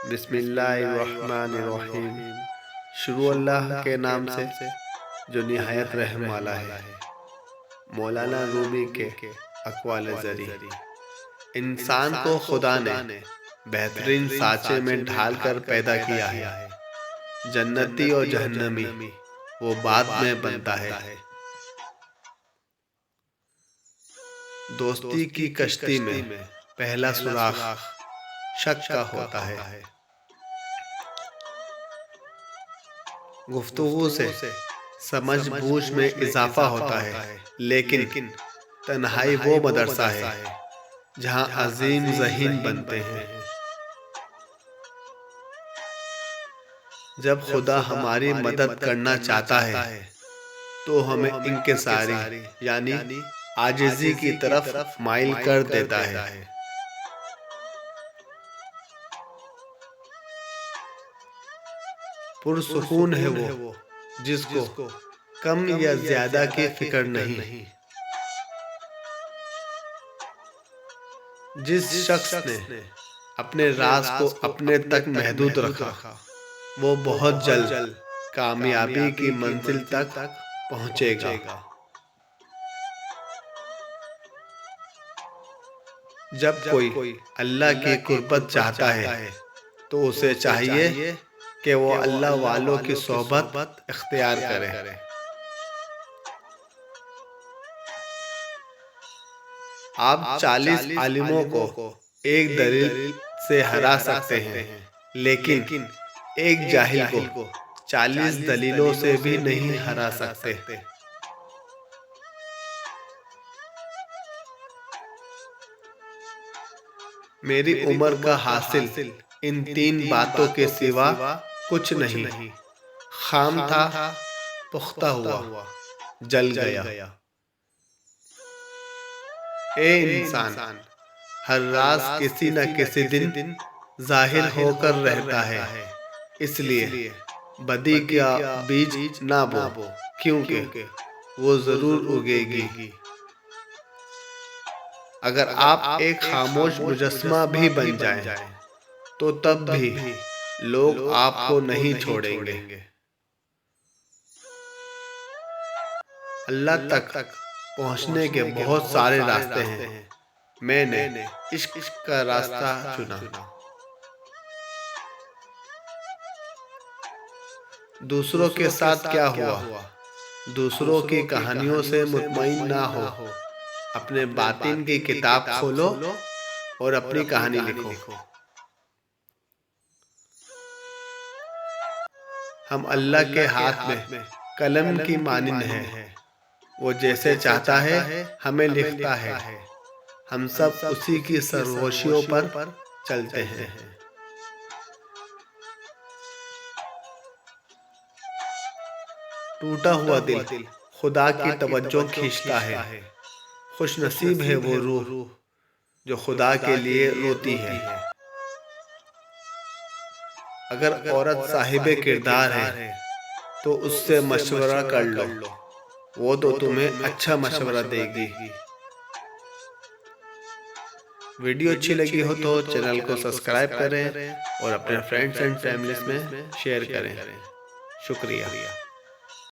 بسم اللہ الرحمن الرحیم۔ شروع اللہ کے نام سے جو نہایت رحم والا ہے۔ مولانا رومی کے اقوال زری۔ انسان کو خدا نے بہترین سانچے میں ڈھال کر پیدا کیا ہے، جنتی اور جہنمی وہ بعد میں بنتا ہے۔ دوستی کی کشتی میں پہلا سوراخ شک کا ہوتا ہے۔ گفتگو سے سمجھ بوجھ میں اضافہ ہوتا ہے، لیکن تنہائی وہ مدرسہ ہے جہاں عظیم ذہین بنتے ہیں۔ جب خدا ہماری مدد کرنا چاہتا ہے تو ہمیں انکساری یعنی عاجزی کی طرف مائل کر دیتا ہے۔ پرسکون ہے وہ جس کو کم یا زیادہ کی فکر نہیں۔ جس شخص نے اپنے راز کو اپنے تک محدود رکھا وہ بہت جلد کامیابی کی منزل تک پہنچے گا۔ جب کوئی اللہ کی قربت چاہتا ہے تو اسے چاہیے کہ وہ اللہ والوں کی صحبت اختیار کرے۔ آپ 40 عالموں کو ایک دلیل سے ہرا سکتے ہیں، لیکن ایک جاہل کو 40 دلیلوں سے بھی نہیں ہرا سکتے۔ میری عمر کا حاصل ان 3 باتوں کے سوا کچھ نہیں، خام تھا، پختہ ہوا، جل گیا۔ اے انسان، ہر راز کسی نہ کسی دن ظاہر ہو کر رہتا ہے، اس لیے بدی کا بیج نہ بو، کیونکہ وہ ضرور اگے گی۔ اگر آپ ایک خاموش مجسمہ بھی بن جائیں تو تب بھی لوگ آپ کو نہیں چھوڑیں گے۔ اللہ تک پہنچنے کے بہت سارے راستے ہیں، میں نے عشق کا راستہ چنا۔ دوسروں کے ساتھ کیا ہوا؟ دوسروں کی کہانیوں سے مطمئن نہ ہو، اپنے باطن کی کتاب کھولو اور اپنی کہانی لکھو۔ ہم اللہ کے ہاتھ میں قلم کی مانند ہیں، وہ جیسے چاہتا ہے ہمیں لکھتا ہے، ہم سب اسی کی سرگوشیوں پر چلتے ہیں۔ ٹوٹا ہوا دل خدا کی توجہ کھینچتا ہے، خوش نصیب ہے وہ روح جو خدا کے لیے روتی ہے۔ اگر عورت صاحب کردار ہے تو اس سے مشورہ کر لو، وہ تو تمہیں اچھا مشورہ دے گی۔ ویڈیو اچھی لگی ہو تو چینل کو سبسکرائب کریں اور اپنے فرینڈز اینڈ فیملیز میں شیئر کریں۔ شکریہ۔